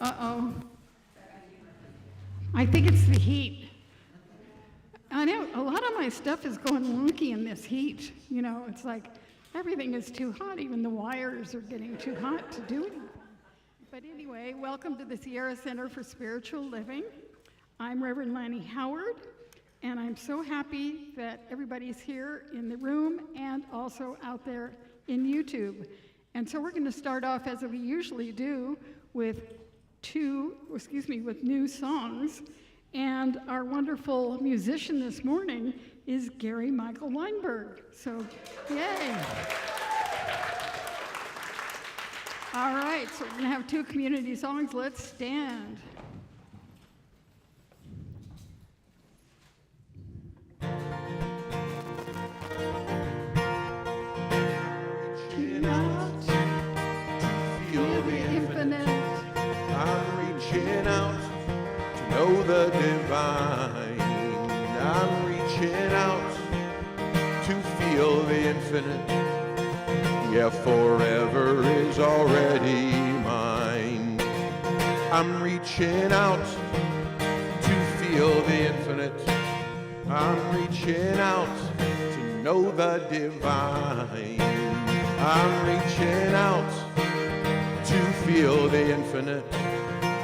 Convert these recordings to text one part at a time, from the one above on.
Uh-oh. I think it's the heat. I know a lot of my stuff is going wonky in this heat. You know, it's like everything is too hot. Even the wires are getting too hot to do anything. But anyway, welcome to the Sierra Center for Spiritual Living. I'm Reverend Lani Howard, and I'm so happy that everybody's here in the room and also out there in YouTube. And so we're going to start off, as we usually do, with new songs. And our wonderful musician this morning is Gary Michael Weinberg. So, yay. All right, so we're going to have two community songs. Let's stand. Reaching out to feel the infinite. I'm reaching out to know the divine. I'm reaching out to feel the infinite. Yeah, forever is already mine. I'm reaching out to feel the infinite. I'm reaching out to know the divine. I'm reaching out to feel the infinite.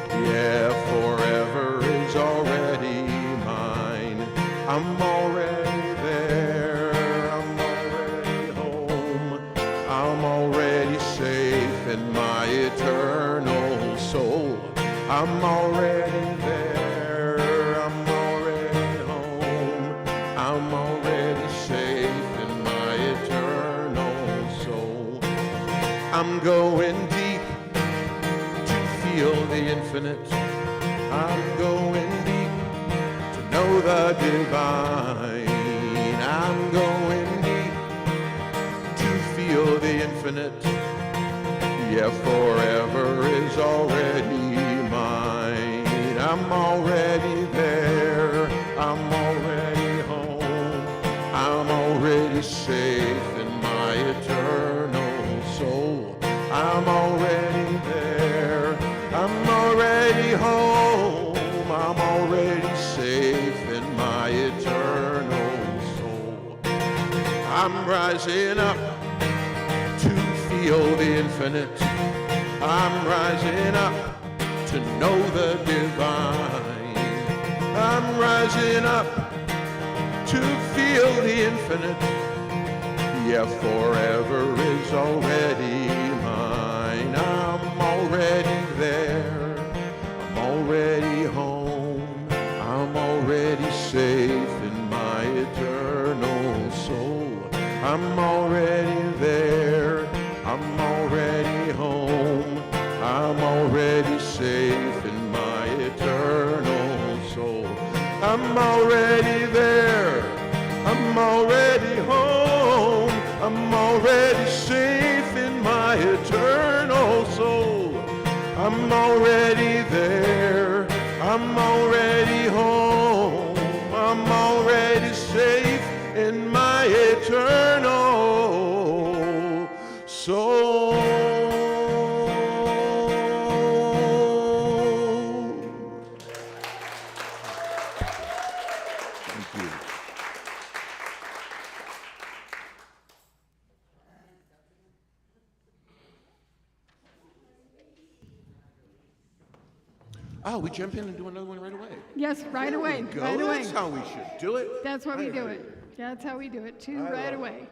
Yeah, forever is already mine. I'm already there. I'm already home. I'm already safe in my eternal soul. I'm already there. I'm already home. I'm already safe in my eternal soul. I'm going deep to feel the infinite. I'm going deep to know the divine. I'm going deep to feel the infinite. Yeah, forever is already mine. I'm already there. I'm already home. I'm already safe in my eternal soul. I'm already there. I'm already home. I'm already safe in my eternal soul. I'm rising up to feel the infinite. I'm rising up to know the divine. I'm rising up to feel the infinite. Yeah, forever is already mine. I'm already there. I'm already home. I'm already safe in my eternal soul. I'm already there. I'm already home. I'm already safe in my eternal soul. I'm already there. I'm already home. I'm already safe in my eternal soul. I'm already there. I'm already home. I'm already safe in my eternal soul. Thank you. Oh, we jump in and do another one right away. Yes, right away. Go. Right away. That's how we should do it. That's how we do it. That's how we do it. Two right away.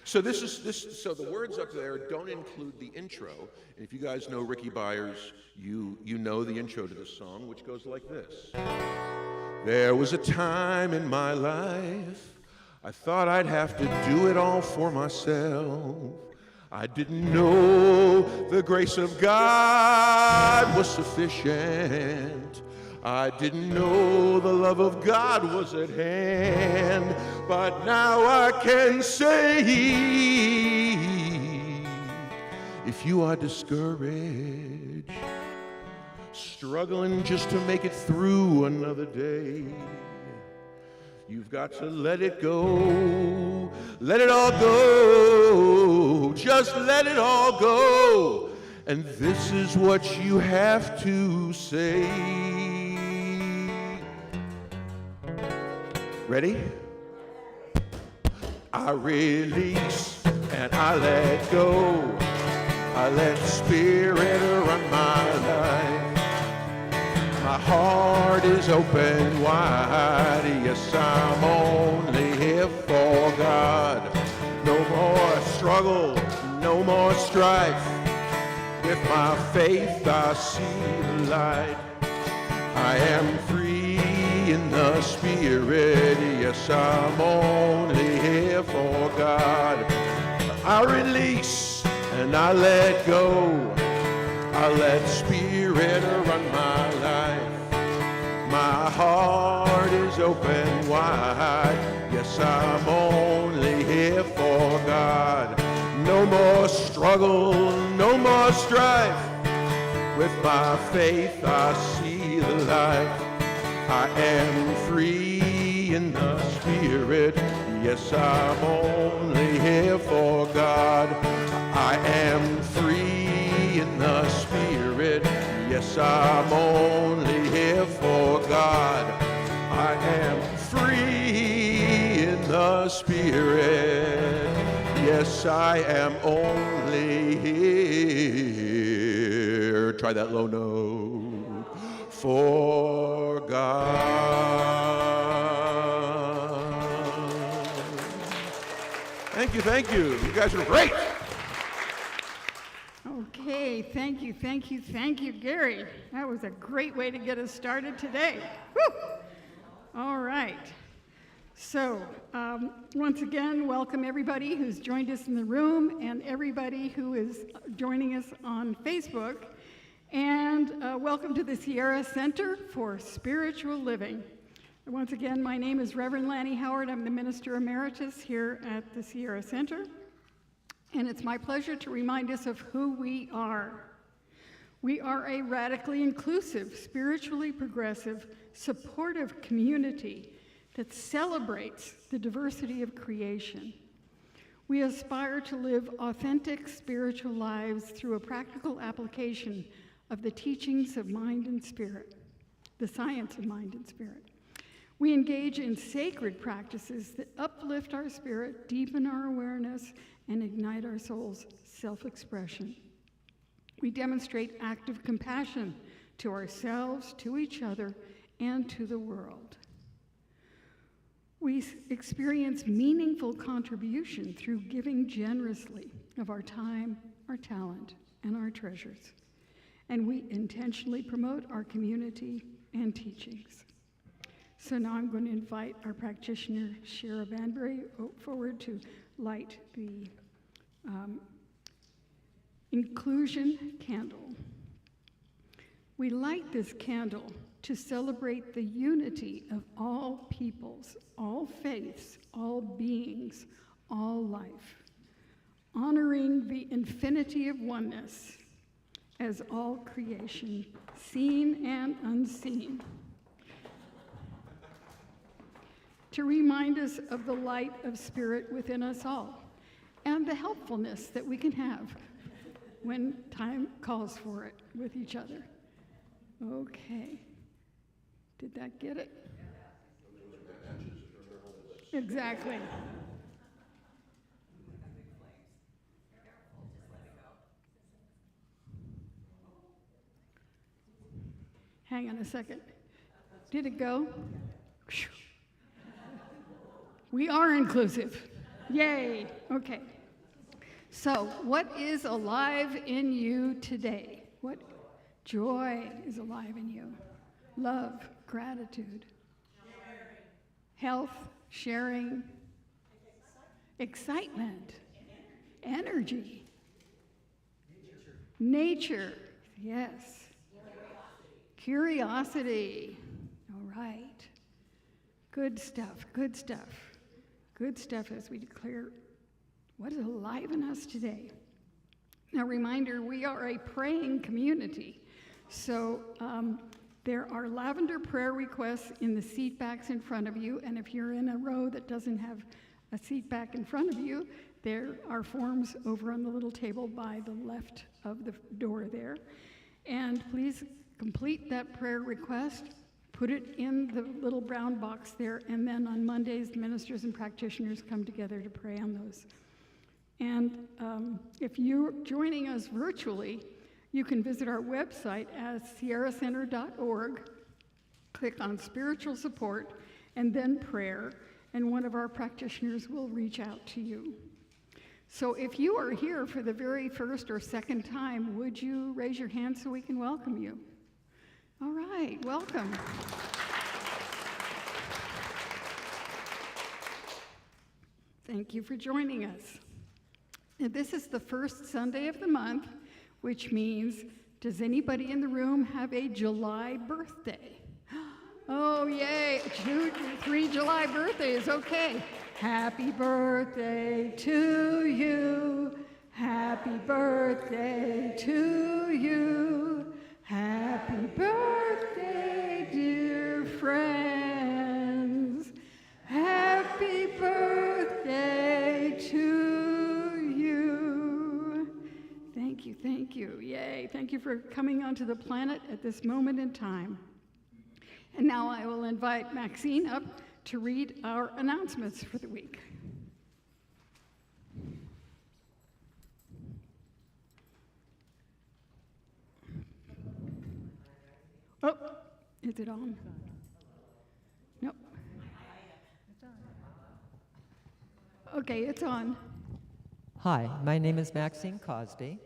So so the words up there don't include the intro. And if you guys know Ricky Byers, you know the intro to this song, which goes like this. There was a time in my life I thought I'd have to do it all for myself. I didn't know the grace of God was sufficient. I didn't know the love of God was at hand. But now I can say, if you are discouraged, struggling just to make it through another day, you've got to let it go. Let it all go. Just let it all go and this is what you have to say. Ready? I release and I let go. I let Spirit run my life. My heart is open wide. Yes, I'm only here for God. No more struggle, no more strife. With my faith I see the light. I am free in the Spirit. Yes, I'm only here for God. I release and I let go. I let Spirit run my life. My heart is open wide. Yes, I'm only here for God. No more struggle, no more strife. With my faith I see the light. I am free in the Spirit. Yes, I'm only here for God. I am free in the Spirit. Yes, I'm only here for God. I am free in the Spirit. Yes, I am only here. Try that low note. For God. Thank you, thank you. You guys are great. Okay, thank you, thank you, thank you, Gary. That was a great way to get us started today. Woo! All right. So, once again, welcome everybody who's joined us in the room and everybody who is joining us on Facebook. And welcome to the Sierra Center for Spiritual Living. Once again, my name is Reverend Lani Howard. I'm the Minister Emeritus here at the Sierra Center. And it's my pleasure to remind us of who we are. We are a radically inclusive, spiritually progressive, supportive community that celebrates the diversity of creation. We aspire to live authentic spiritual lives through a practical application of the teachings of mind and spirit, the science of mind and spirit. We engage in sacred practices that uplift our spirit, deepen our awareness, and ignite our soul's self-expression. We demonstrate active compassion to ourselves, to each other, and to the world. We experience meaningful contribution through giving generously of our time, our talent, and our treasures. And we intentionally promote our community and teachings. So now I'm going to invite our practitioner, Shara Banbury, forward to light the inclusion candle. We light this candle to celebrate the unity of all peoples, all faiths, all beings, all life, honoring the infinity of oneness as all creation, seen and unseen, to remind us of the light of spirit within us all and the helpfulness that we can have when time calls for it with each other. Okay. Did that get it? Exactly. Hang on a second. Did it go? We are inclusive. Yay. Okay. So, what is alive in you today? What joy is alive in you? Love, gratitude, health, sharing, excitement, energy, nature, yes, curiosity. All right. Good stuff, good stuff. Good stuff as we declare what is alive in us today. Now, reminder, we are a praying community. So there are lavender prayer requests in the seat backs in front of you. And if you're in a row that doesn't have a seat back in front of you, there are forms over on the little table by the left of the door there. And please complete that prayer request, put it in the little brown box there, and then on Mondays, ministers and practitioners come together to pray on those. And if you're joining us virtually, you can visit our website at sierracenter.org, click on spiritual support, and then prayer, and one of our practitioners will reach out to you. So if you are here for the very first or second time, would you raise your hand so we can welcome you? All right, welcome. Thank you for joining us. Now, this is the first Sunday of the month, which means, does anybody in the room have a July birthday? Oh, yay, 3 July birthdays, okay. Happy birthday to you. Happy birthday to you. Happy birthday, dear friends. Happy birthday to you. Thank you, yay. Thank you for coming onto the planet at this moment in time. And now I will invite Maxine up to read our announcements for the week. Oh, is it on? Nope. Okay, it's on. Hi, my name is Maxine Cosby,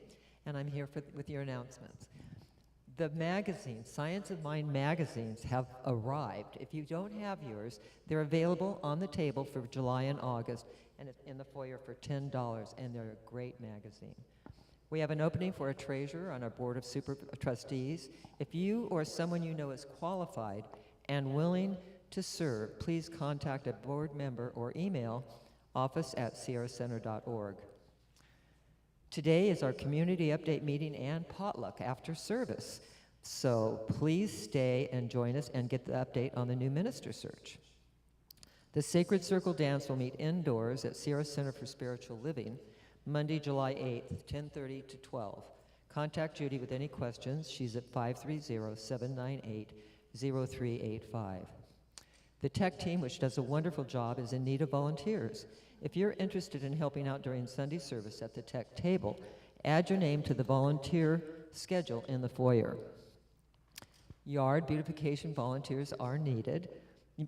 and I'm here with your announcements. The magazines, Science of Mind magazines, have arrived. If you don't have yours, they're available on the table for July and August, and it's in the foyer for $10, and they're a great magazine. We have an opening for a treasurer on our board of super trustees. If you or someone you know is qualified and willing to serve, please contact a board member or email office@sierracenter.org. Today is our community update meeting and potluck after service. So please stay and join us and get the update on the new minister search. The Sacred Circle Dance will meet indoors at Sierra Center for Spiritual Living, Monday, July 8th, 10:30 to 12. Contact Judy with any questions. She's at 530-798-0385. The tech team, which does a wonderful job, is in need of volunteers. If you're interested in helping out during Sunday service at the tech table, add your name to the volunteer schedule in the foyer. Yard beautification volunteers are needed.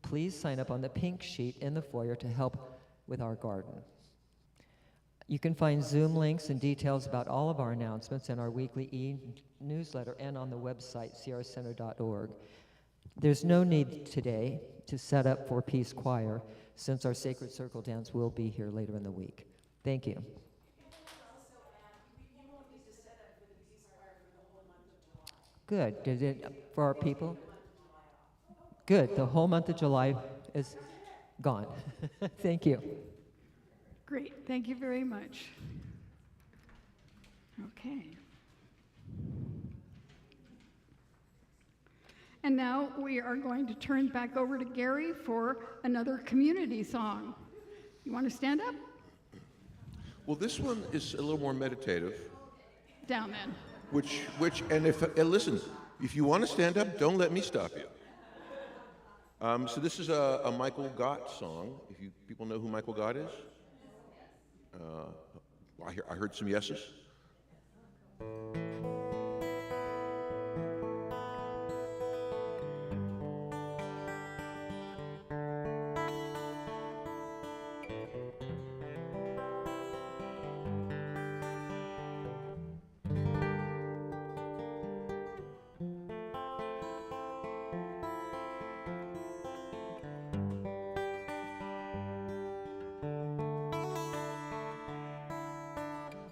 Please sign up on the pink sheet in the foyer to help with our garden. You can find Zoom links and details about all of our announcements in our weekly e-newsletter and on the website, sierracenter.org. There's no need today to set up for Peace Choir, since our Sacred Circle Dance will be here later in the week. Thank you. Good. Did it for our people? Good. The whole month of July is gone. Thank you. Great, thank you very much. Okay. And now we are going to turn back over to Gary for another community song. You want to stand up? Well, this one is a little more meditative. Down then. And listen, if you want to stand up, don't let me stop you. So this is a Michael Gott song. If you people know who Michael Gott is? I heard some yeses.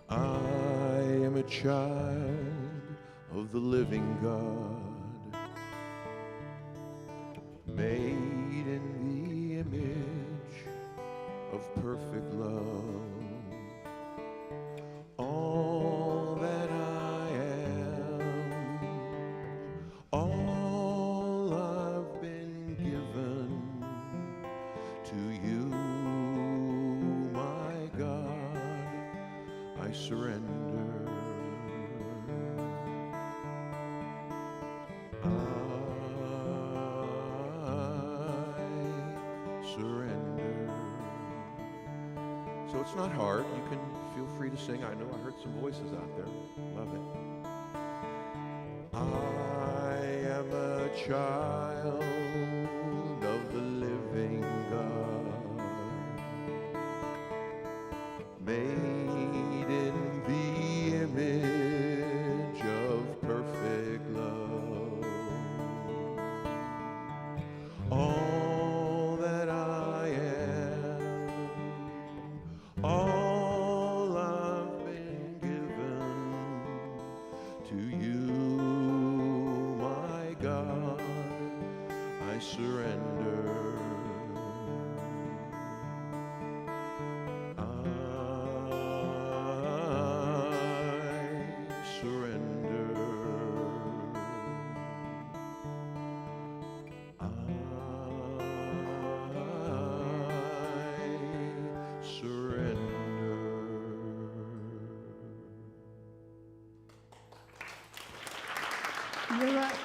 I am a child of the living God, made in the image of perfect love. All that I am, all I've been given to you, my God, I surrender. it's not hard. You can feel free to sing. I know I heard some voices out there. Love it. I am a child of the living God, made in the image of perfect love. All that I am, all I've been given to you, my God, I surrender. I surrender. I surrender. You're right.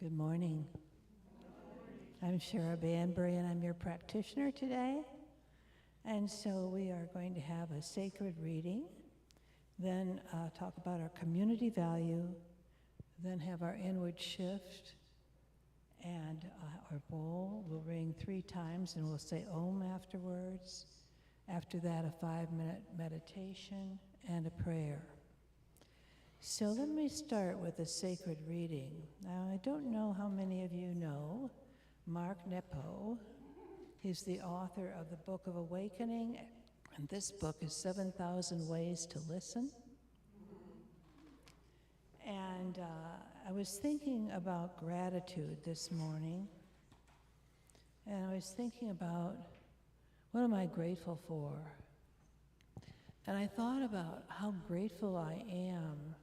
Good morning. I'm Shara Banbury, and I'm your practitioner today. And so we are going to have a sacred reading, then talk about our community value, then have our inward shift, and our bowl will ring 3 times, and we'll say Om afterwards. After that, a 5-minute meditation and a prayer. So let me start with a sacred reading. Now, I don't know how many of you know Mark Nepo. He's the author of the Book of Awakening, and this book is 7,000 Ways to Listen. And I was thinking about gratitude this morning, and I was thinking about what am I grateful for? And I thought about how grateful I am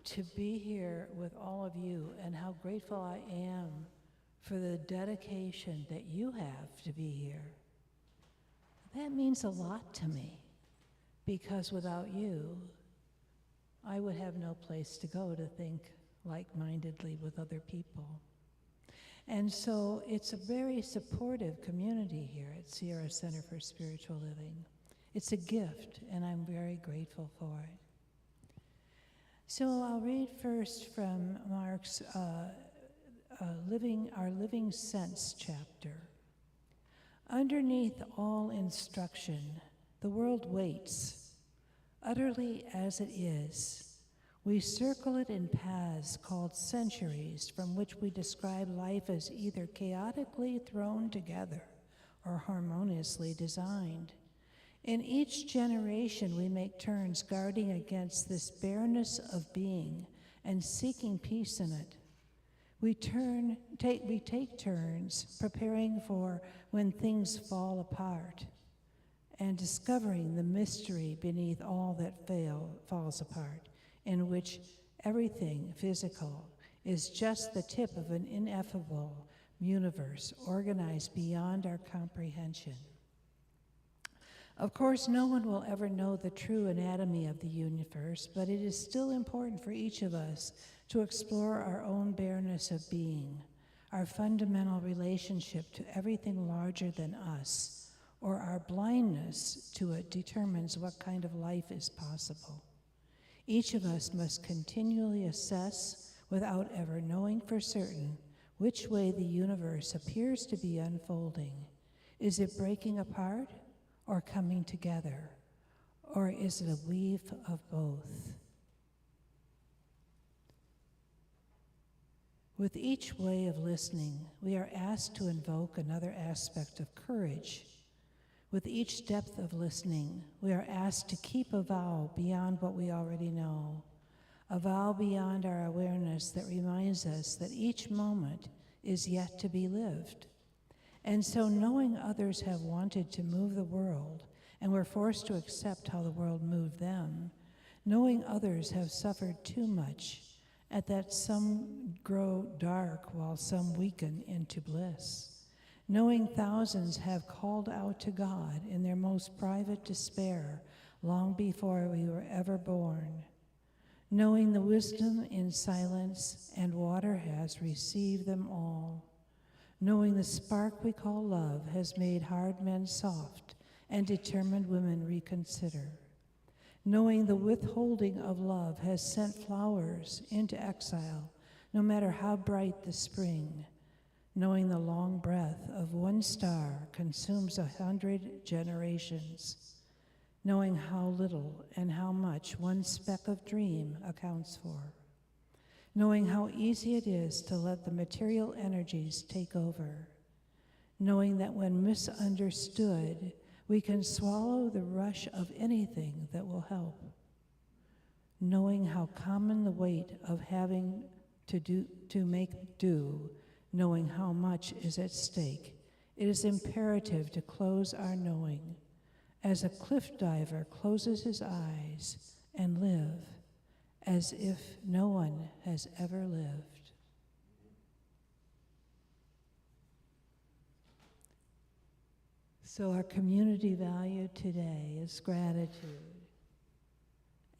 to be here with all of you, and how grateful I am for the dedication that you have to be here. That means a lot to me, because without you, I would have no place to go to think like-mindedly with other people. And so it's a very supportive community here at Sierra Center for Spiritual Living. It's a gift, and I'm very grateful for it. So I'll read first from Mark's Our Living Sense chapter. Underneath all instruction, the world waits, utterly as it is. We circle it in paths called centuries, from which we describe life as either chaotically thrown together or harmoniously designed. In each generation, we make turns guarding against this bareness of being and seeking peace in it. We take turns preparing for when things fall apart and discovering the mystery beneath all that falls apart, in which everything physical is just the tip of an ineffable universe organized beyond our comprehension. Of course, no one will ever know the true anatomy of the universe, but it is still important for each of us to explore our own bareness of being, our fundamental relationship to everything larger than us, or our blindness to it determines what kind of life is possible. Each of us must continually assess, without ever knowing for certain, which way the universe appears to be unfolding. Is it breaking apart or coming together? Or is it a weave of both? With each way of listening, we are asked to invoke another aspect of courage. With each depth of listening, we are asked to keep a vow beyond what we already know, a vow beyond our awareness that reminds us that each moment is yet to be lived. And so, knowing others have wanted to move the world and were forced to accept how the world moved them, knowing others have suffered too much, and that some grow dark while some weaken into bliss, knowing thousands have called out to God in their most private despair, long before we were ever born. Knowing the wisdom in silence, and water has received them all. Knowing the spark we call love has made hard men soft, and determined women reconsider. Knowing the withholding of love has sent flowers into exile, no matter how bright the spring. Knowing the long breath of one star consumes 100 generations. Knowing how little and how much one speck of dream accounts for. Knowing how easy it is to let the material energies take over. Knowing that when misunderstood, we can swallow the rush of anything that will help. Knowing how common the weight of having to make do, knowing how much is at stake, it is imperative to close our knowing, as a cliff diver closes his eyes, and live as if no one has ever lived. So our community value today is gratitude.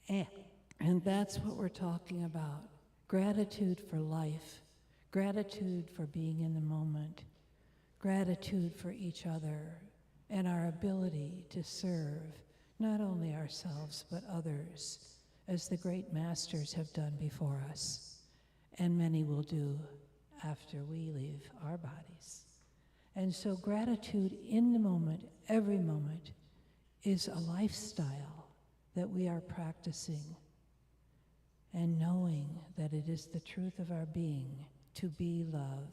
And that's what we're talking about. Gratitude for life, gratitude for being in the moment, gratitude for each other, and our ability to serve not only ourselves but others, as the great masters have done before us, and many will do after we leave our bodies. And so gratitude in the moment, every moment, is a lifestyle that we are practicing, and knowing that it is the truth of our being to be love,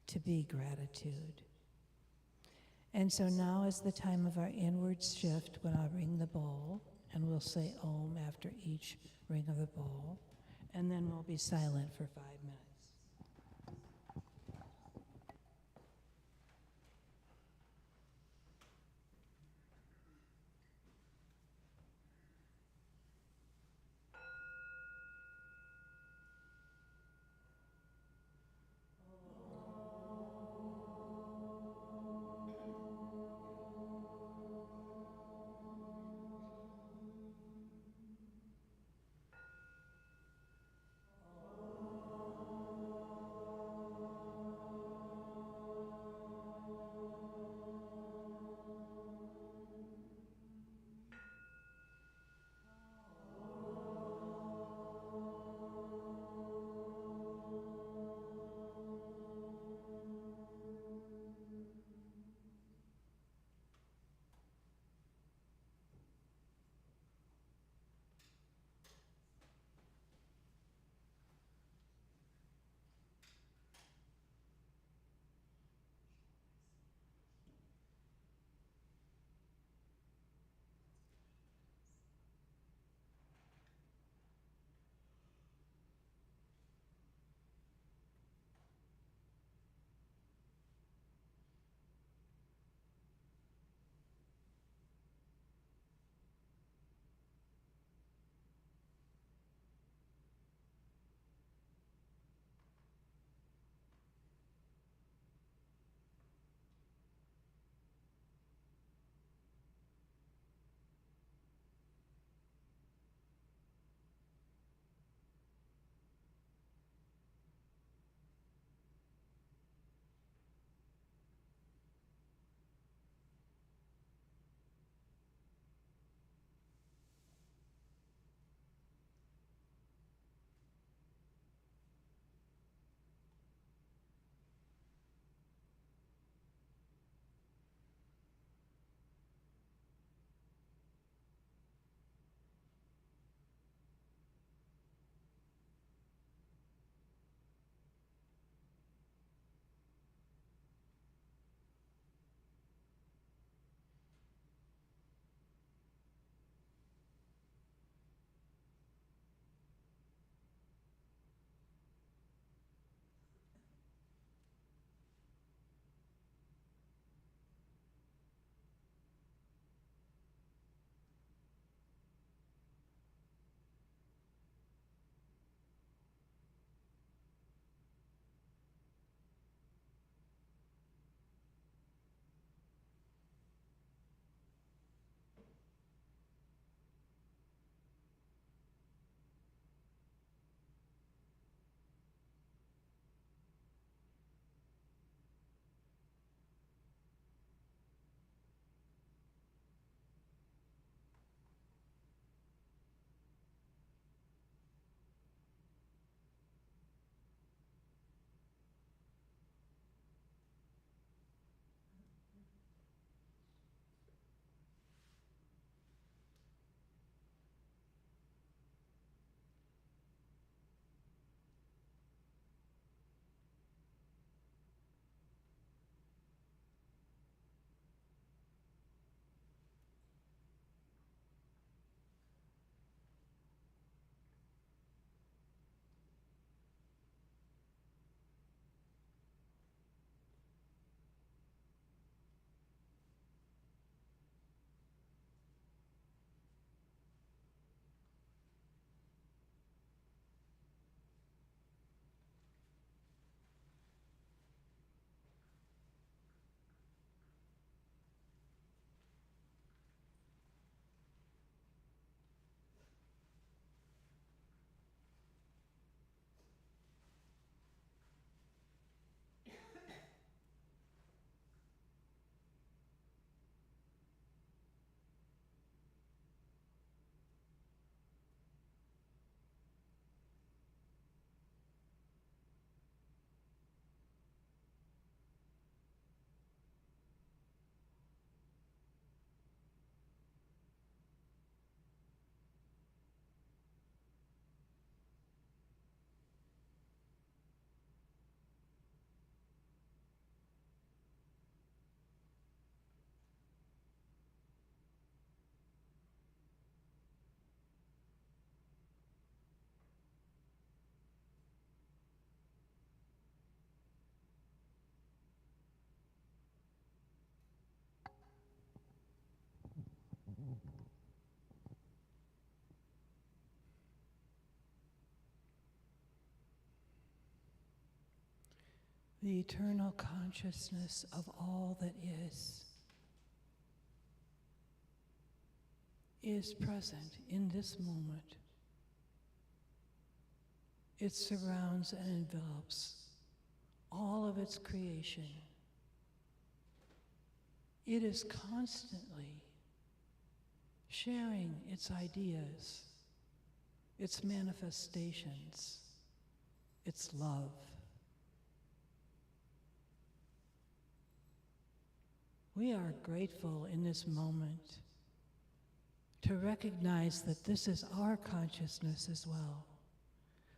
to be gratitude. And so now is the time of our inward shift, when I'll ring the bowl, and we'll say Om after each ring of the bowl, and then we'll be silent for 5 minutes. the eternal consciousness of all that is present in this moment. It surrounds and envelops all of its creation. It is constantly sharing its ideas, its manifestations, its love. We are grateful in this moment to recognize that this is our consciousness as well,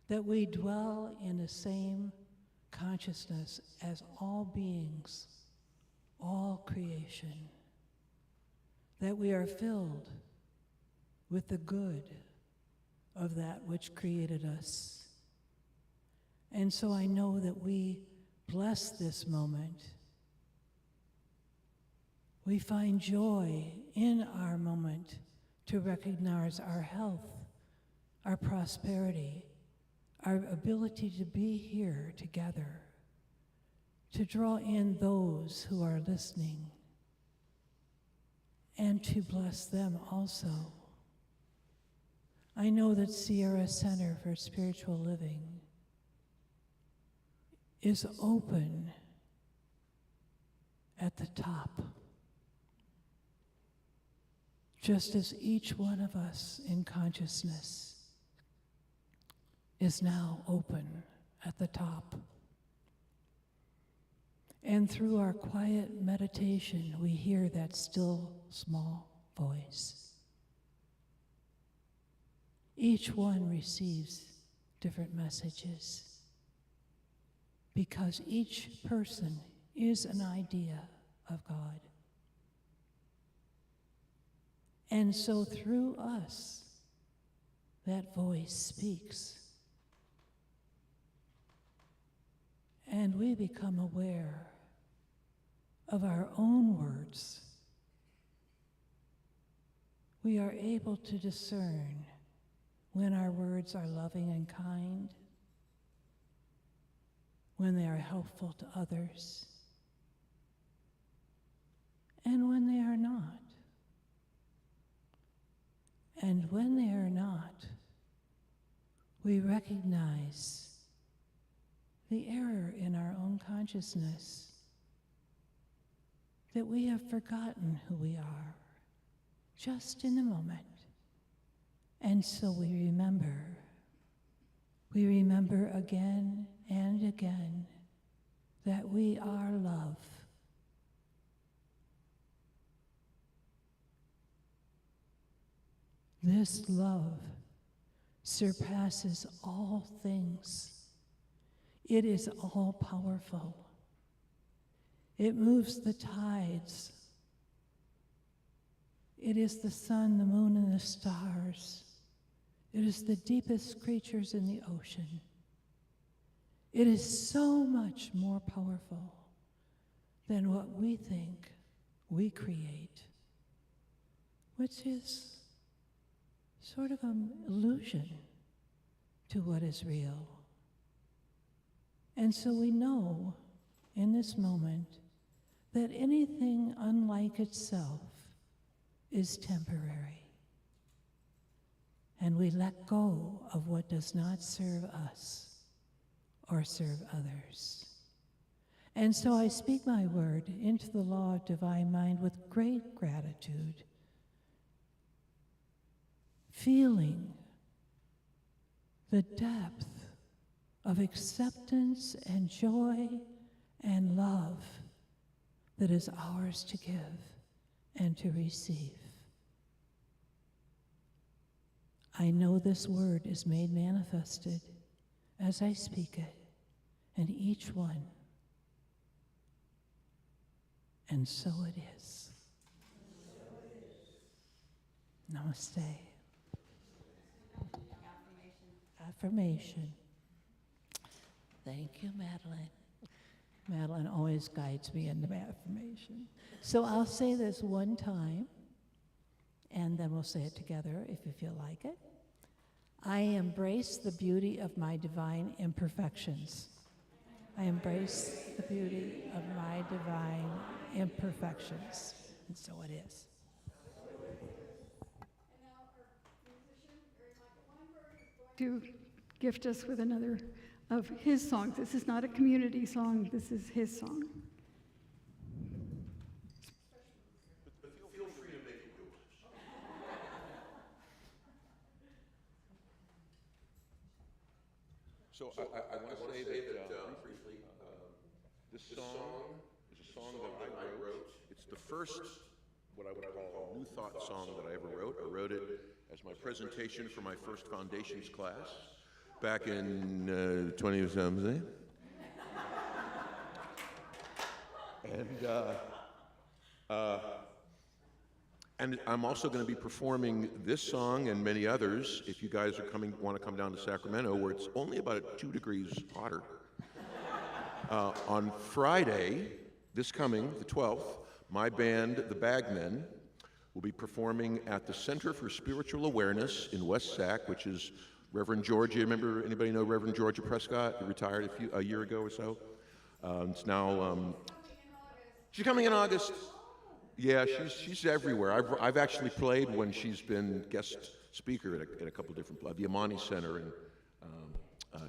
that we dwell in the same consciousness as all beings, all creation, that we are filled with the good of that which created us. And so I know that we bless this moment. We find joy in our moment to recognize our health, our prosperity, our ability to be here together, to draw in those who are listening, and to bless them also. I know that Sierra Center for Spiritual Living is open at the top, just as each one of us in consciousness is now open at the top. And through our quiet meditation, we hear that still small voice. Each one receives different messages because each person is an idea of God. And so through us, that voice speaks. And we become aware of our own words. We are able to discern when our words are loving and kind, when they are helpful to others, and when they are not. And when they are not, we recognize the error in our own consciousness, that we have forgotten who we are just in the moment. And so we remember again and again that we are love. This love surpasses all things. It is all powerful. It moves the tides. It is the sun, the moon, and the stars. It is the deepest creatures in the ocean. It is so much more powerful than what we think we create, which is sort of an illusion to what is real. And so we know in this moment that anything unlike itself is temporary. And we let go of what does not serve us or serve others. And so I speak my word into the law of divine mind with great gratitude, feeling the depth of acceptance and joy and love that is ours to give and to receive. I know this word is made manifested as I speak it, and each one. And so it is. Namaste. Affirmation. Thank you, Madeline. Madeline always guides me in the affirmation. So I'll say this one time, and then we'll say it together if you feel like it. I embrace the beauty of my divine imperfections. I embrace the beauty of my divine imperfections. And so it is. To gift us with another of his songs. This is not a community song, this is his song. Feel free to make it yours. So I want to say that briefly, this song is a song that I wrote. It's the first, what I would call a New Thought song that I ever wrote. I wrote it as my presentation for my first foundations class back in 20-something. And I'm also going to be performing this song and many others if you guys want to come down to Sacramento, where it's only about 2 degrees hotter. On Friday, this coming, the 12th, my band, the Bagmen, will be performing at the Center for Spiritual Awareness in West Sac, which is Reverend Georgia. Remember, anybody know Reverend Georgia Prescott? He retired a year ago or so. It's now, she's coming in August. Yeah, she's everywhere. I've actually played when she's been guest speaker at a couple different, the Amani Center in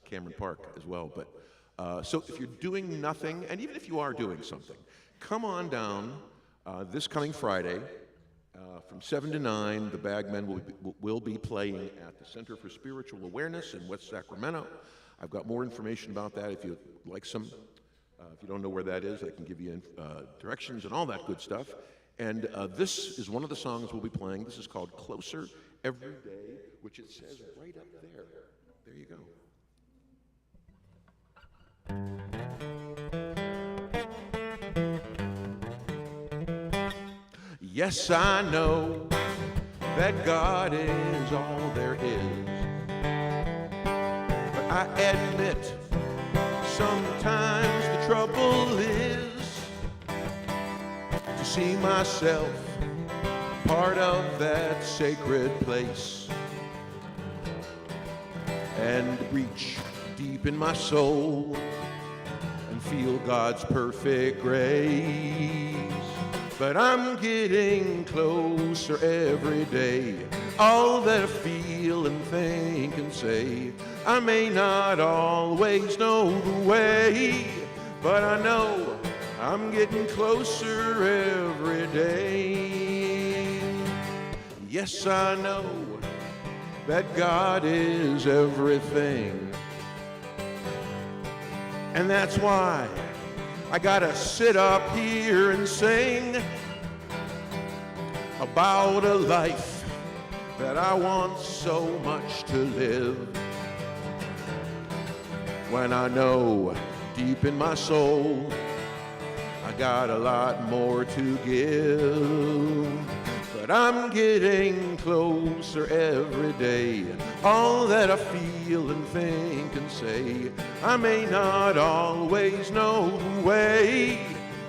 Cameron Park as well. But so if you're doing nothing, and even if you are doing something, come on down this coming Friday from 7 to 9. The Bagmen will be playing at the Center for Spiritual Awareness in West Sacramento. I've got more information about that if you'd like some. If you don't know where that is, I can give you directions and all that good stuff. And this is one of the songs we'll be playing. This is called Closer Every Day, which it says right up there. There you go. Yes, I know that God is all there is, but I admit sometimes the trouble is to see myself part of that sacred place and reach deep in my soul and feel God's perfect grace. But I'm getting closer every day. All that I feel and think and say, I may not always know the way, but I know I'm getting closer every day. Yes, I know that God is everything. And that's why I gotta sit up here and sing about a life that I want so much to live. When I know deep in my soul I got a lot more to give. But I'm getting closer every day. All that I feel and think and say, I may not always know the way,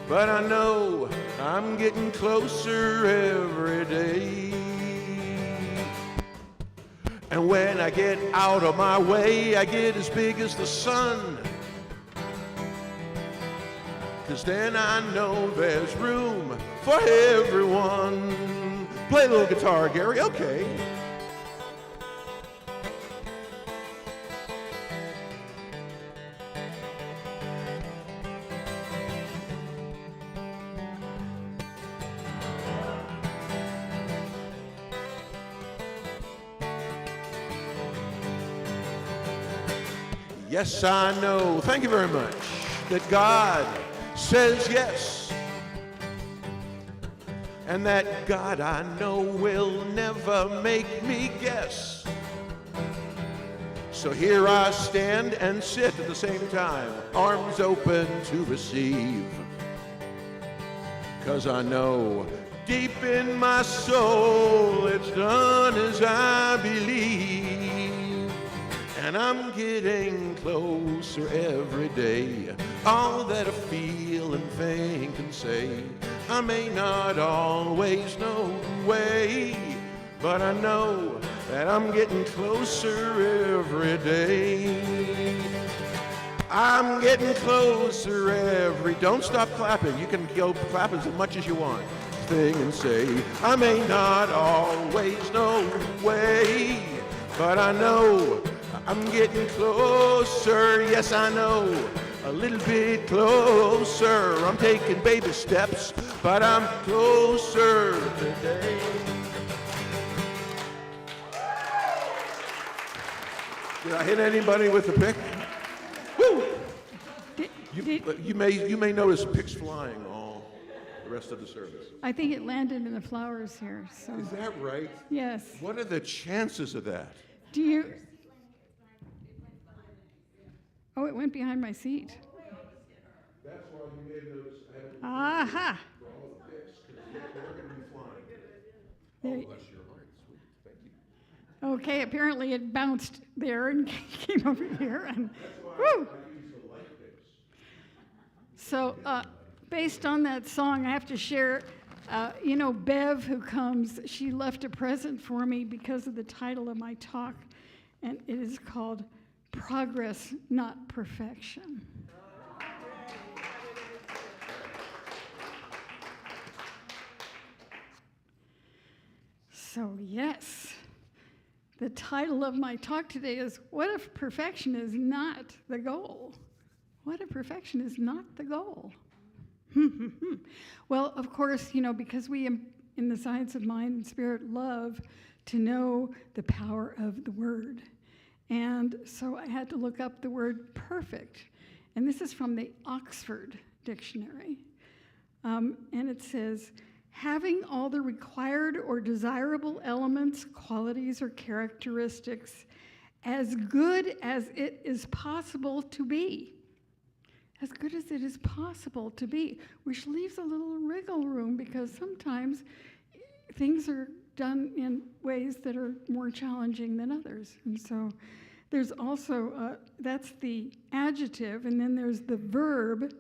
but I know I'm getting closer every day. And when I get out of my way, I get as big as the sun. 'Cause then I know there's room for everyone. Play a little guitar, Gary. Okay. Yes, I know, thank you very much, that God says yes. And that God I know will never make me guess. So here I stand and sit at the same time, arms open to receive. 'Cause I know deep in my soul it's done as I believe. And I'm getting closer every day. All that I feel and think and say, I may not always know the way, but I know that I'm getting closer every day. I'm getting closer every. Don't stop clapping. You can go clap as much as you want. Thing and say, I may not always know way, but I know I'm getting closer. Yes, I know a little bit closer. I'm taking baby steps, but I'm closer today. Did I hit anybody with the pick? Woo! You may notice picks flying all the rest of the service. I think it landed in the flowers here. So Is that right? yes. What are the chances of that? Do you? Oh, it went behind my seat. That's why you may notice I Aha! haven't for all the picks, because they're going to be flying. There- Oh, bless your heart. Sweet. Thank you. Okay, apparently it bounced there and came over here, and woo! So, based on that song, I have to share. Bev, who comes, she left a present for me because of the title of my talk, and it is called "Progress, Not Perfection." So, yes. The title of my talk today is, What If Perfection is Not the Goal? What if perfection is not the goal? Well, of course, because we in the science of mind and spirit love to know the power of the word. And so I had to look up the word perfect. And this is from the Oxford Dictionary. And it says, having all the required or desirable elements, qualities, or characteristics as good as it is possible to be. As good as it is possible to be, which leaves a little wriggle room because sometimes things are done in ways that are more challenging than others. And so there's also, that's the adjective, and then there's the verb,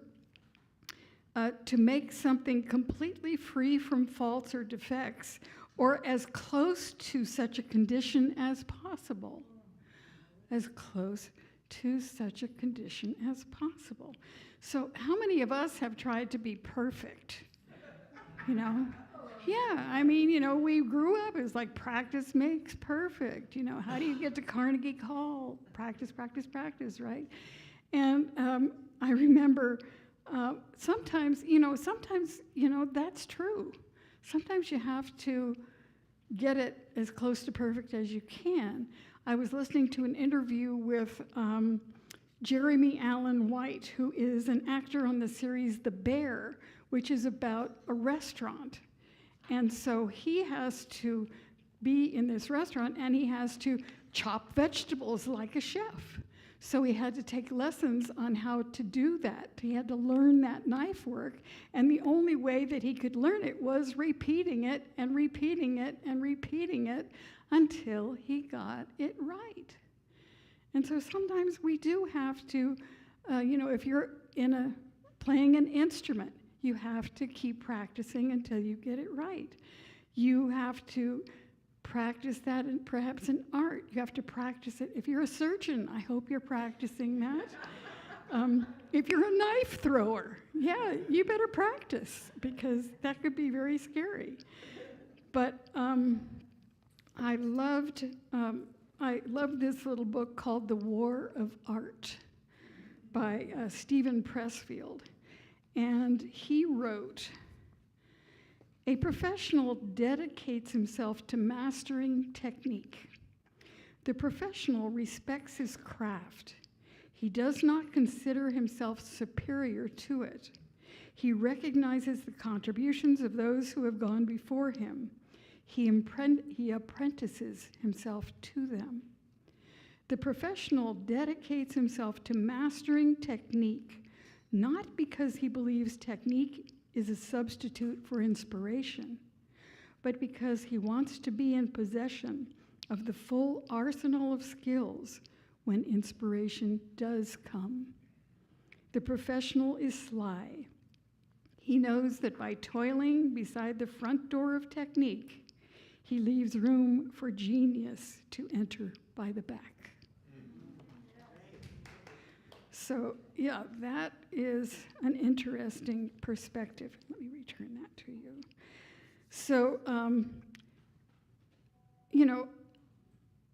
to make something completely free from faults or defects, or as close to such a condition as possible. As close to such a condition as possible. So how many of us have tried to be perfect? Yeah, I mean, we grew up, it was like practice makes perfect. How do you get to Carnegie Hall? Practice, practice, practice, right? And I remember sometimes, that's true. Sometimes you have to get it as close to perfect as you can. I was listening to an interview with Jeremy Allen White, who is an actor on the series The Bear, which is about a restaurant. And so he has to be in this restaurant, and he has to chop vegetables like a chef. So he had to take lessons on how to do that. He had to learn that knife work, and the only way that he could learn it was repeating it and repeating it and repeating it until he got it right. And so sometimes we do have to, if you're playing an instrument, you have to keep practicing until you get it right. You have to practice that perhaps in art. You have to practice it. If you're a surgeon, I hope you're practicing that. If you're a knife thrower, yeah, you better practice because that could be very scary. But I loved this little book called The War of Art by Stephen Pressfield. And he wrote, a professional dedicates himself to mastering technique. The professional respects his craft. He does not consider himself superior to it. He recognizes the contributions of those who have gone before him. He apprentices himself to them. The professional dedicates himself to mastering technique, not because he believes technique is a substitute for inspiration, but because he wants to be in possession of the full arsenal of skills when inspiration does come. The professional is sly. He knows that by toiling beside the front door of technique, he leaves room for genius to enter by the back. So, yeah, that is an interesting perspective. Let me return that to you. So, you know,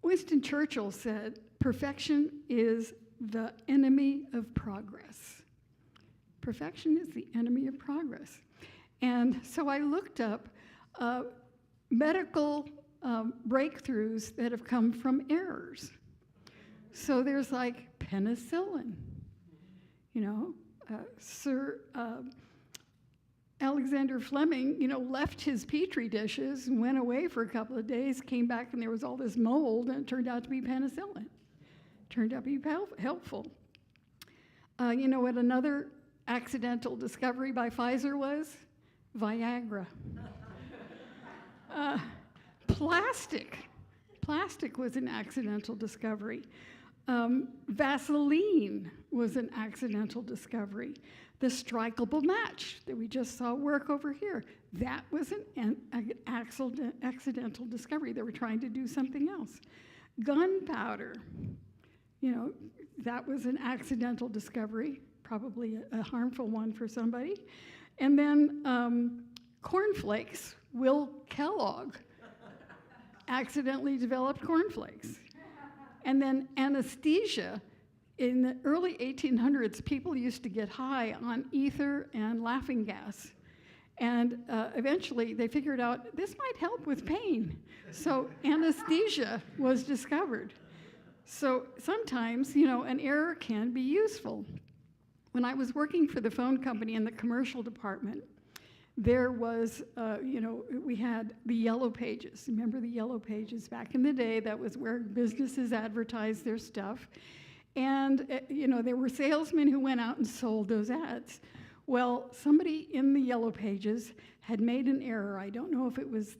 Winston Churchill said, perfection is the enemy of progress. Perfection is the enemy of progress. And so I looked up medical breakthroughs that have come from errors. So there's like penicillin, you know, Sir Alexander Fleming, you know, left his petri dishes and went away for a couple of days, came back and there was all this mold, and it turned out to be penicillin. Turned out to be helpful. You know what another accidental discovery by Pfizer was? Viagra. Plastic. Plastic was an accidental discovery. Vaseline was an accidental discovery. The strikeable match that we just saw work over here, that was an accidental discovery. They were trying to do something else. Gunpowder, you know, that was an accidental discovery, probably a harmful one for somebody. And then cornflakes, Will Kellogg accidentally developed cornflakes. And then anesthesia. In the early 1800s, people used to get high on ether and laughing gas. And eventually they figured out this might help with pain. So anesthesia was discovered. So sometimes, you know, an error can be useful. When I was working for the phone company in the commercial department, there was, you know, we had the yellow pages. Remember the yellow pages back in the day? That was where businesses advertised their stuff. And, you know, there were salesmen who went out and sold those ads. Well, somebody in the yellow pages had made an error. I don't know if it was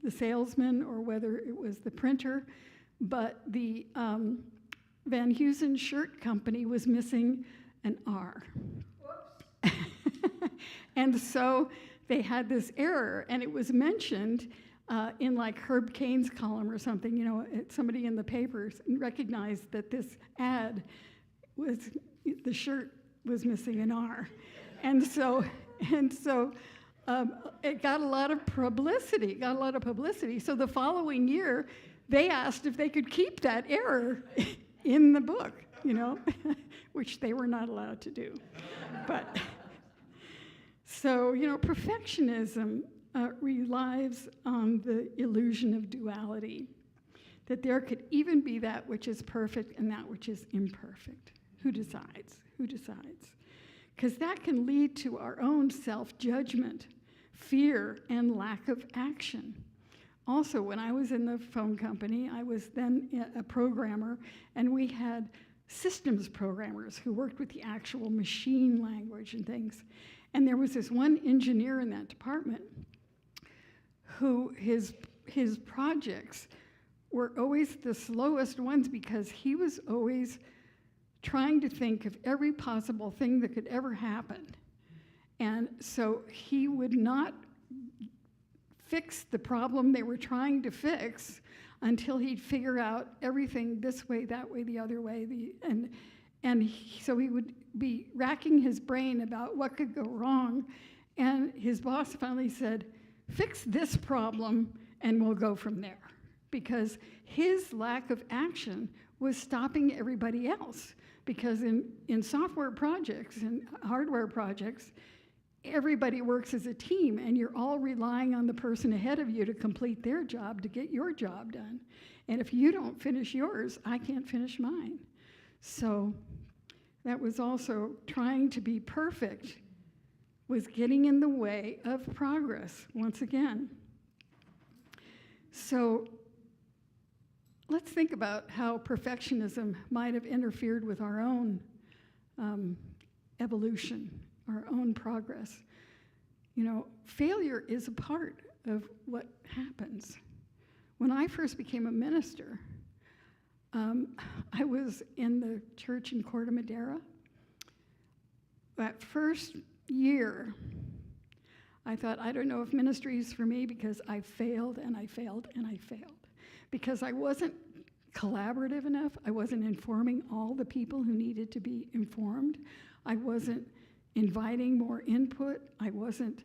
the salesman or whether it was the printer, but the Van Heusen shirt company was missing an R. And so they had this error, and it was mentioned in like Herb Cain's column or something, you know, somebody in the papers recognized that this ad was, the shirt was missing an R. And so it got a lot of publicity, So the following year, they asked if they could keep that error in the book, you know, which they were not allowed to do. But so, you know, perfectionism relies on the illusion of duality, that there could even be that which is perfect and that which is imperfect. Who decides? Who decides? Because that can lead to our own self-judgment, fear, and lack of action. Also, when I was in the phone company, I was then a programmer, and we had systems programmers who worked with the actual machine language and things. And there was this one engineer in that department who his projects were always the slowest ones because he was always trying to think of every possible thing that could ever happen. And so he would not fix the problem they were trying to fix until he'd figure out everything this way, that way, the other way. So he would be racking his brain about what could go wrong. And his boss finally said, fix this problem and we'll go from there. Because his lack of action was stopping everybody else. Because in software projects and hardware projects, everybody works as a team, and you're all relying on the person ahead of you to complete their job to get your job done. And if you don't finish yours, I can't finish mine. So that was also trying to be perfect, was getting in the way of progress once again. So let's think about how perfectionism might have interfered with our own evolution, our own progress. You know, failure is a part of what happens. When I first became a minister, I was in the church in Corte Madera. That first year, I thought, I don't know if ministry is for me because I failed and I failed and I failed. Because I wasn't collaborative enough. I wasn't informing all the people who needed to be informed. I wasn't inviting more input. I wasn't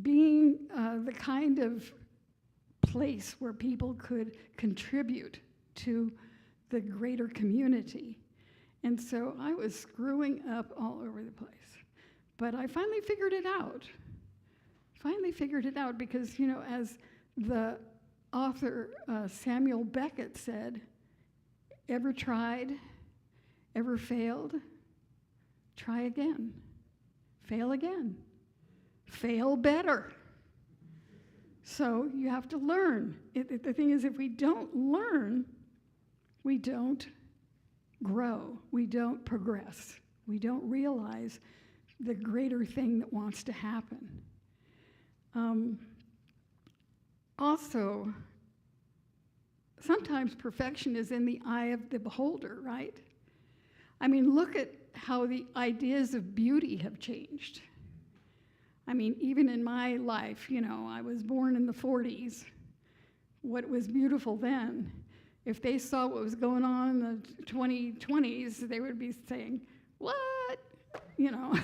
being the kind of place where people could contribute to the greater community. And so I was screwing up all over the place. But I finally figured it out. Because, you know, as the author Samuel Beckett said, ever tried, ever failed, try again, fail again, fail better. So you have to learn. The thing is, if we don't learn, we don't grow, we don't progress, we don't realize the greater thing that wants to happen. Also, sometimes perfection is in the eye of the beholder, right? I mean, look at how the ideas of beauty have changed. I mean, even in my life, you know, I was born in the 40s. What was beautiful then, if they saw what was going on in the 2020s, they would be saying, what? You know,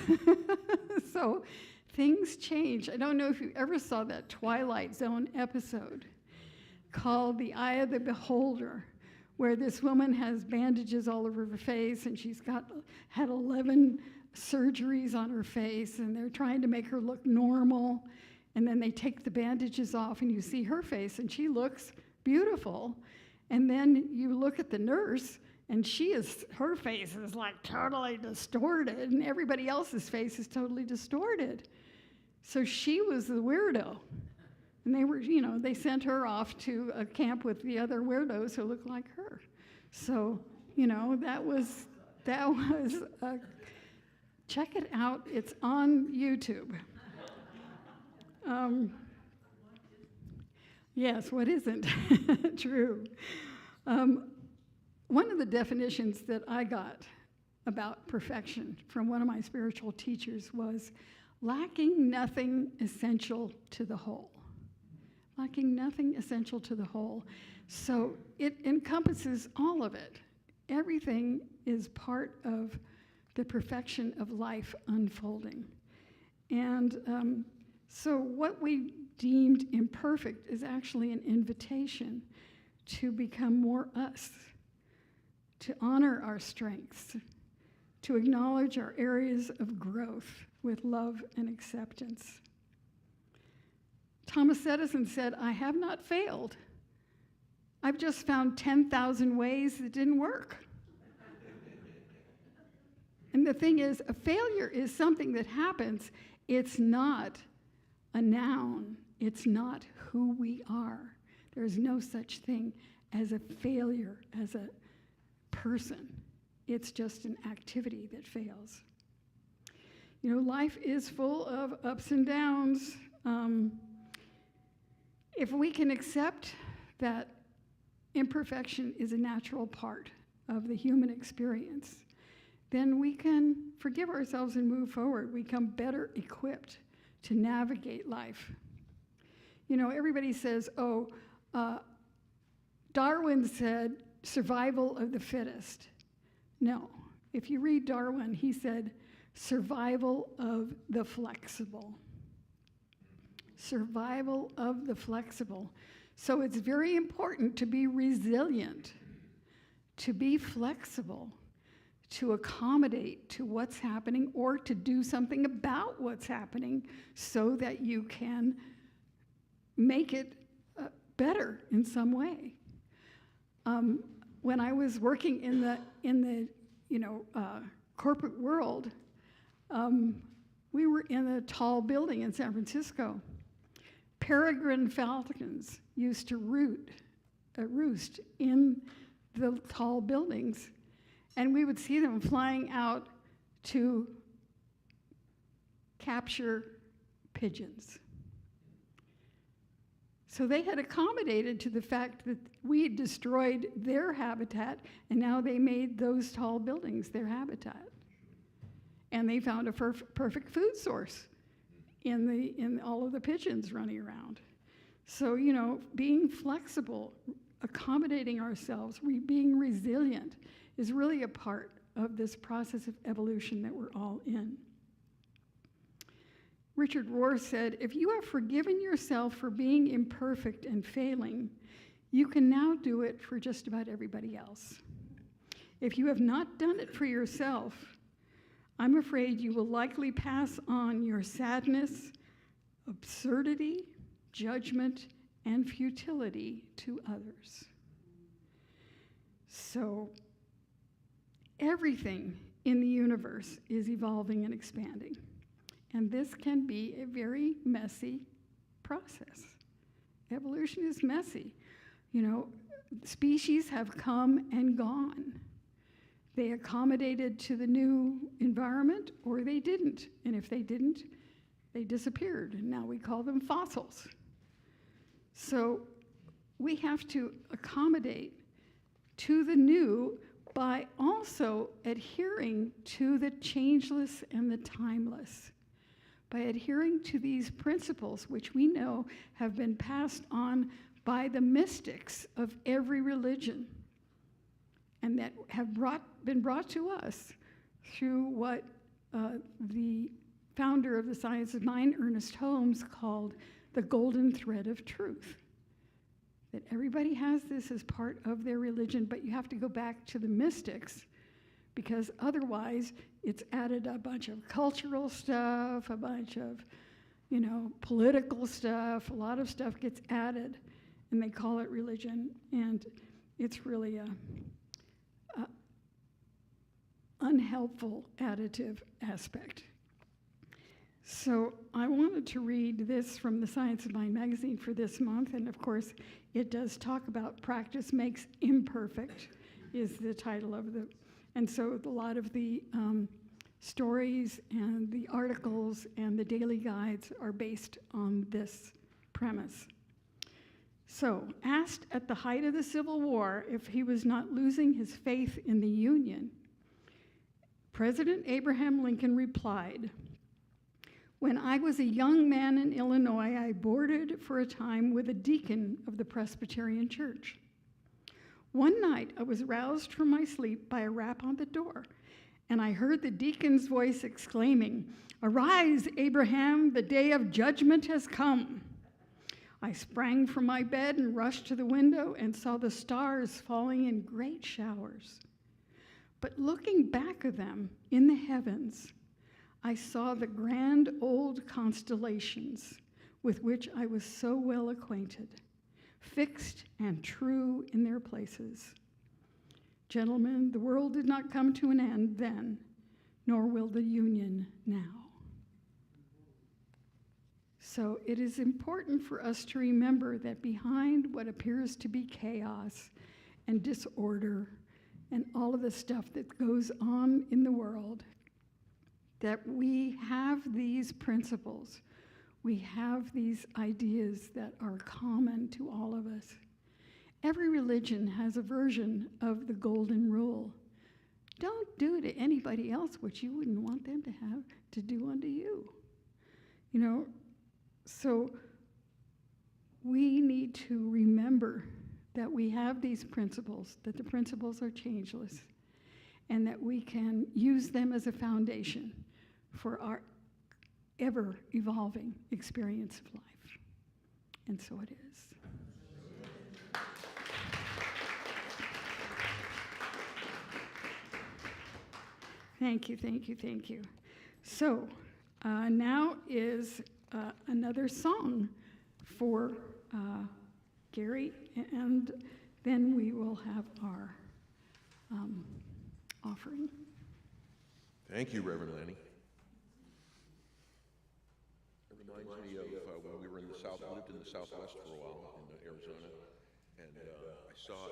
so things change. I don't know if you ever saw that Twilight Zone episode called The Eye of the Beholder, where this woman has bandages all over her face, and she's had 11 surgeries on her face, and they're trying to make her look normal, and then they take the bandages off, and you see her face, and she looks beautiful, and then you look at the nurse, and her face is like totally distorted, and everybody else's face is totally distorted. So she was the weirdo. And they were, you know, they sent her off to a camp with the other weirdos who looked like her. So, you know, that was check it out. It's on YouTube. Yes, what isn't? True. One of the definitions that I got about perfection from one of my spiritual teachers was lacking nothing essential to the whole. Lacking nothing essential to the whole. So it encompasses all of it. Everything is part of the perfection of life unfolding. And so what we deemed imperfect is actually an invitation to become more us, to honor our strengths, to acknowledge our areas of growth with love and acceptance. Thomas Edison said, I have not failed. I've just found 10,000 ways that didn't work. And the thing is, a failure is something that happens. It's not a noun. It's not who we are. There's no such thing as a failure, as a person. It's just an activity that fails. You know, life is full of ups and downs. If we can accept that imperfection is a natural part of the human experience, then we can forgive ourselves and move forward. We become better equipped to navigate life. You know, everybody says, Darwin said survival of the fittest. No, if you read Darwin, he said survival of the flexible. Survival of the flexible. So it's very important to be resilient, to be flexible, to accommodate to what's happening or to do something about what's happening so that you can make it better in some way. When I was working in the corporate world, we were in a tall building in San Francisco. Peregrine falcons used to roost in the tall buildings, and we would see them flying out to capture pigeons. So they had accommodated to the fact that we had destroyed their habitat, and now they made those tall buildings their habitat. And they found a perfect food source in all of the pigeons running around. So, you know, being flexible, accommodating ourselves, being resilient, is really a part of this process of evolution that we're all in. Richard Rohr said, "If you have forgiven yourself for being imperfect and failing, you can now do it for just about everybody else. If you have not done it for yourself, I'm afraid you will likely pass on your sadness, absurdity, judgment, and futility to others." So everything in the universe is evolving and expanding. And this can be a very messy process. Evolution is messy. You know, species have come and gone. They accommodated to the new environment, or they didn't. And if they didn't, they disappeared. And now we call them fossils. So we have to accommodate to the new by also adhering to the changeless and the timeless, by adhering to these principles, which we know have been passed on by the mystics of every religion, and that have been brought to us through what the founder of the Science of Mind, Ernest Holmes, called the golden thread of truth. That everybody has this as part of their religion, but you have to go back to the mystics, because otherwise it's added a bunch of cultural stuff, a bunch of, political stuff. A lot of stuff gets added, and they call it religion, and it's really a unhelpful additive aspect. So I wanted to read this from the Science of Mind magazine for this month, and of course it does talk about practice makes imperfect is the title of the, and so a lot of the stories and the articles and the daily guides are based on this premise. So, asked at the height of the Civil War if he was not losing his faith in the Union, President Abraham Lincoln replied, "When I was a young man in Illinois, I boarded for a time with a deacon of the Presbyterian Church. One night, I was roused from my sleep by a rap on the door, and I heard the deacon's voice exclaiming, 'Arise, Abraham, the day of judgment has come.' I sprang from my bed and rushed to the window and saw the stars falling in great showers. But looking back at them in the heavens, I saw the grand old constellations with which I was so well acquainted, fixed and true in their places. Gentlemen, the world did not come to an end then, nor will the Union now." So it is important for us to remember that behind what appears to be chaos and disorder and all of the stuff that goes on in the world, that we have these principles, we have these ideas that are common to all of us. Every religion has a version of the golden rule. Don't do to anybody else what you wouldn't want them to have to do unto you. So we need to remember that we have these principles, that the principles are changeless, and that we can use them as a foundation for our ever-evolving experience of life. And so it is. Thank you, thank you, thank you. So now is another song for Gary, and then we will have our offering. Thank you, Reverend Lani. It reminds me of when we were in the South. I lived in the Southwest for a while in Arizona, and I saw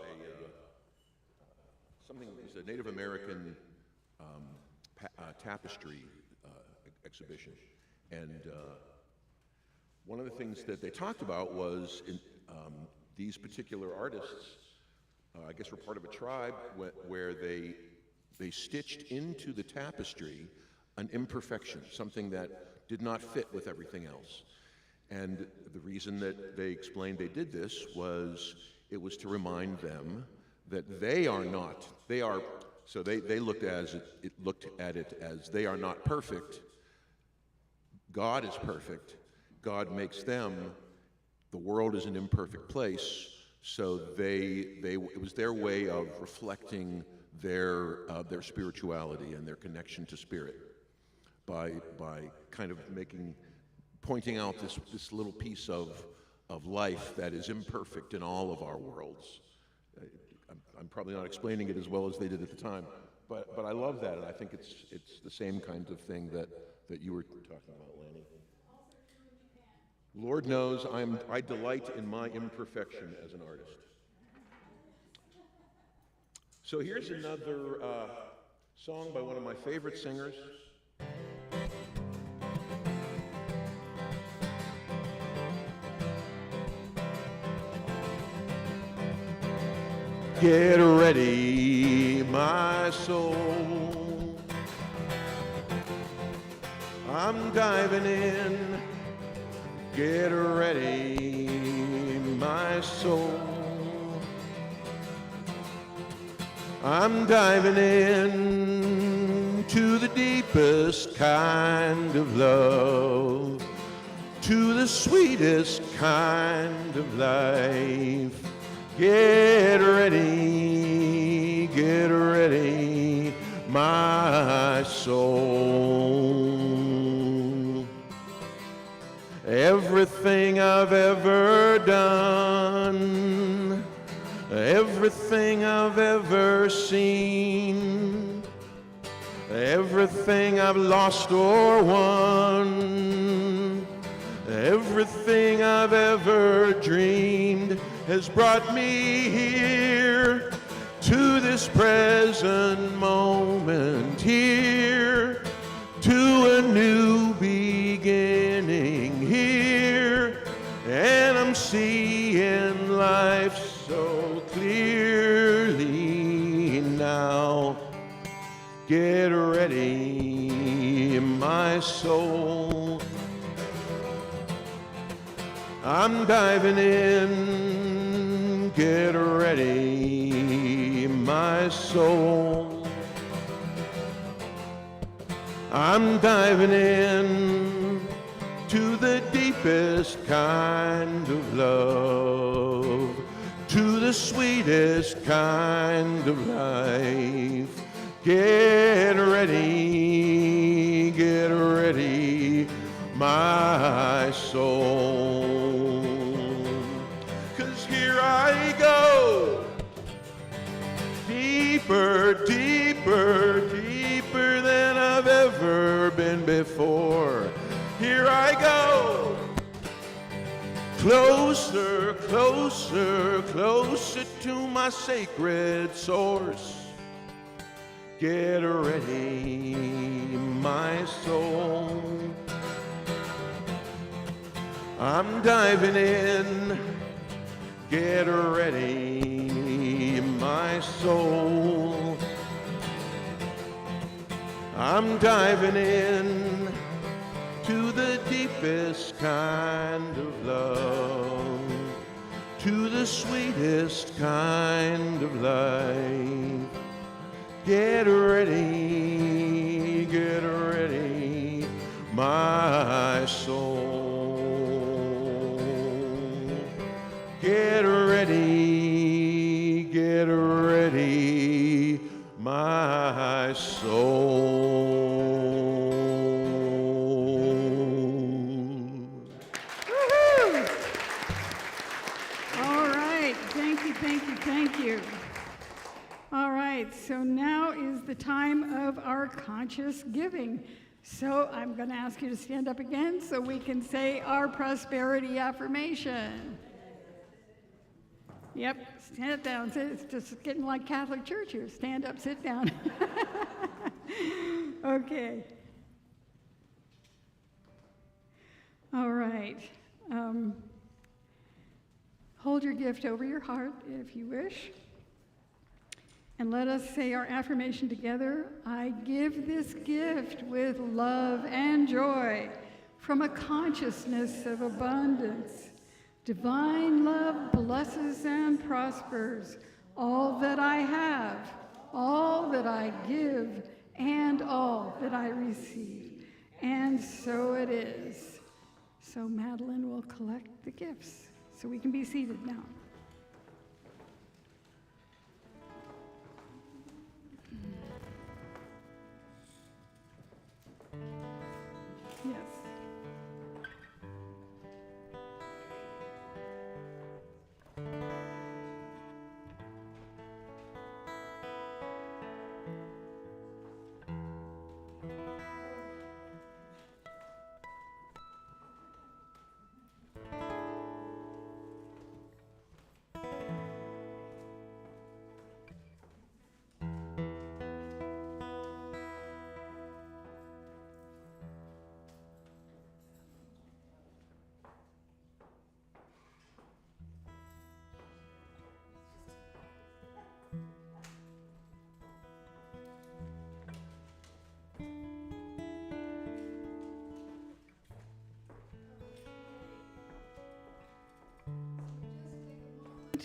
something. It was a Native American tapestry exhibition, and one of the things that they talked about was these particular artists, I guess, were part of a tribe where they stitched into the tapestry an imperfection, something that did not fit with everything else. And the reason that they explained they did this was It was to remind them that they are not, they are, so they looked at it as they are not perfect. God is perfect. God makes them. The world is an imperfect place, so it was their way of reflecting their spirituality and their connection to spirit by kind of pointing out this little piece of life that is imperfect in all of our worlds. I'm probably not explaining it as well as they did at the time, but I love that, and I think it's the same kind of thing that you were talking about, Lani. Lord knows I delight in my imperfection as an artist. So here's another song by one of my favorite singers. Get ready, my soul. I'm diving in. Get ready, my soul. I'm diving in to the deepest kind of love, to the sweetest kind of life. Get ready, my soul. Everything I've ever done, everything I've ever seen, everything I've lost or won, everything I've ever dreamed has brought me here to this present moment, here to a new beginning, here, and I'm seeing life so clearly now. Get ready, my soul. I'm diving in. Get ready, my soul. I'm diving in to the deepest kind of love, to the sweetest kind of life. Get ready, my soul. 'Cause here I go, deeper, deeper, deeper than I've ever been before. Here I go, closer, closer, closer to my sacred source. Get ready, my soul. I'm diving in. Get ready, my soul. I'm diving in to the deepest kind of love, to the sweetest kind of life. Get ready, my soul. Get ready, my soul. Woo-hoo! All right, thank you, thank you, thank you. All right, so now is the time of our conscious giving. So I'm going to ask you to stand up again so we can say our prosperity affirmation. Yep, stand down. It's just getting like Catholic Church here. Stand up, sit down. Okay. All right. Hold your gift over your heart if you wish. And let us say our affirmation together. I give this gift with love and joy from a consciousness of abundance Divine love blesses and prospers all that I have, all that I give, and all that I receive. And so it is. So Madeline will collect the gifts. So we can be seated now. Yes.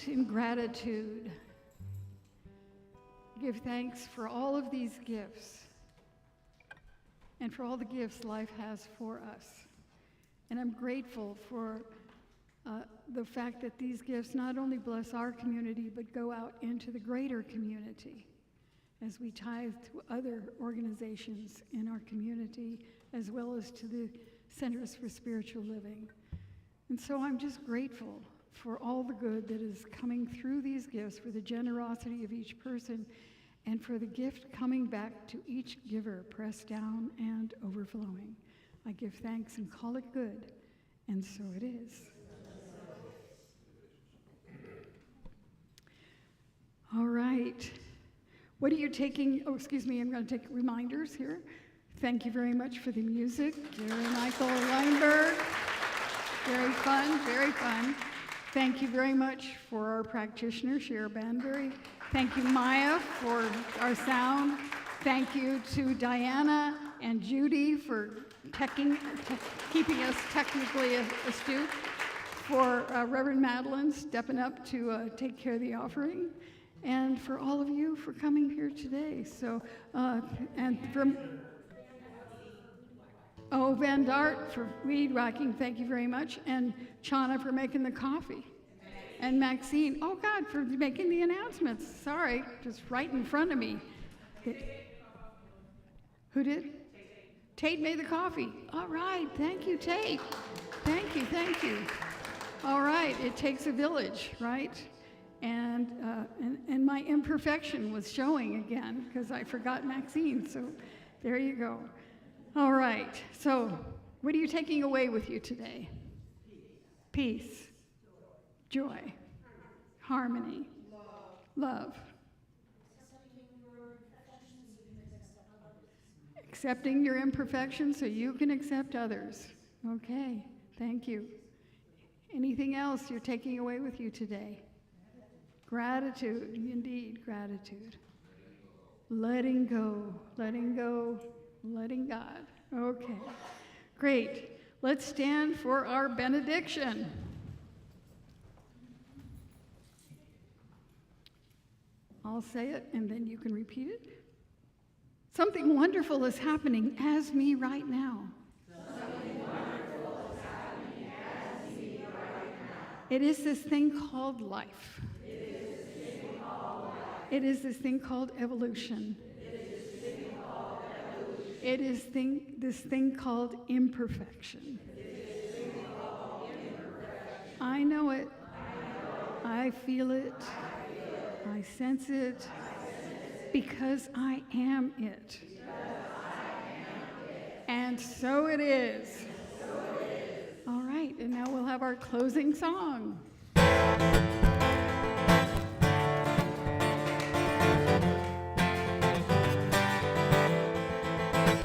In gratitude, give thanks for all of these gifts and for all the gifts life has for us. And I'm grateful for the fact that these gifts not only bless our community, but go out into the greater community as we tithe to other organizations in our community, as well as to the Centers for Spiritual Living. And so I'm just grateful for all the good that is coming through these gifts, for the generosity of each person, and for the gift coming back to each giver, pressed down and overflowing. I give thanks and call it good, and so it is. All right. What are you taking? Oh, excuse me, I'm going to take reminders here. Thank you very much for the music. Jerry Michael Weinberg. Very fun, very fun. Thank you very much for our practitioner, Cher Banbury. Thank you, Maya, for our sound. Thank you to Diana and Judy for keeping us technically astute. For Reverend Madeline stepping up to take care of the offering. And for all of you for coming here today. So, and from Van Dart for weed whacking, thank you very much. And Chana for making the coffee. And Maxine, oh God, for making the announcements. Sorry, just right in front of me. Who did? Tate made the coffee. All right, thank you, Tate. Thank you, thank you. All right, it takes a village, right? And my imperfection was showing again because I forgot Maxine, so there you go. All right, so what are you taking away with you today? Peace, joy, harmony, love. Accepting your imperfections so you can accept others. Okay, thank you. Anything else you're taking away with you today? Gratitude, indeed, gratitude. Letting go, letting go, letting God. Okay, great. Let's stand for our benediction. I'll say it and then you can repeat it. Something wonderful is happening as me right now. Something wonderful is happening as me right now. It is this thing called life. It is this thing called evolution. It is this thing called imperfection. I know it. I feel it. I sense it. Because I am it. And so it is. All right, and now we'll have our closing song.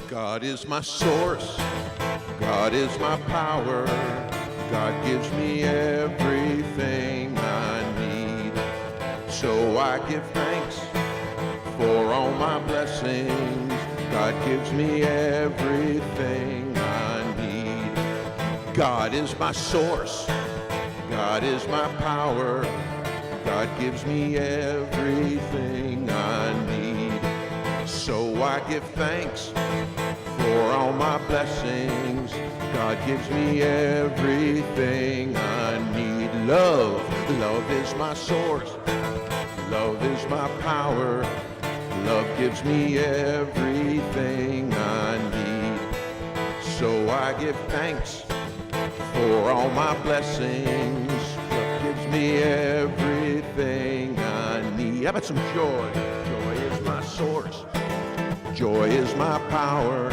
God is my source, God is my power, God gives me everything I need. So I give thanks for all my blessings, God gives me everything I need. God is my source, God is my power. God gives me everything I need. So I give thanks for all my blessings. God gives me everything I need. Love is my source. Love is my power. Love gives me everything I need. So I give thanks for all my blessings. Love gives me everything I need. How about some joy? Joy is my source. Joy is my power.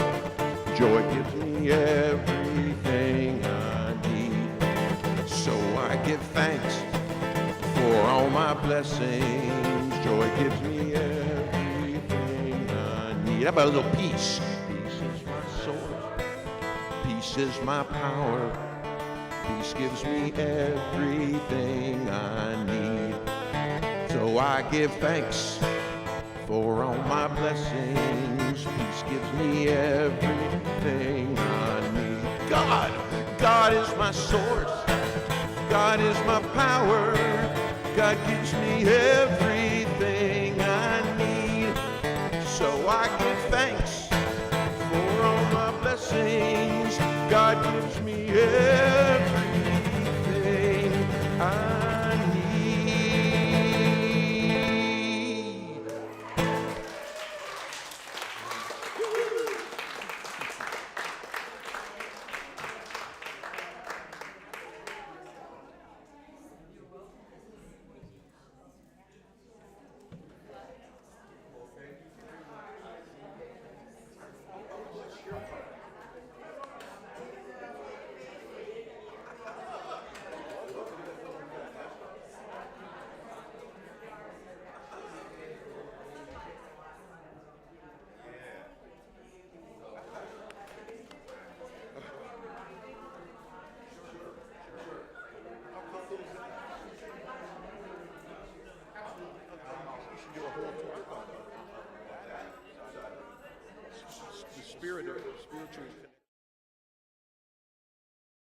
Joy gives me everything I need. So I give thanks for all my blessings. Joy gives me everything I need. How about a little peace? Peace is my source. Peace is my power. Peace gives me everything I need. So I give thanks for all my blessings. Peace gives me everything I need. God is my source. God is my power. God gives me everything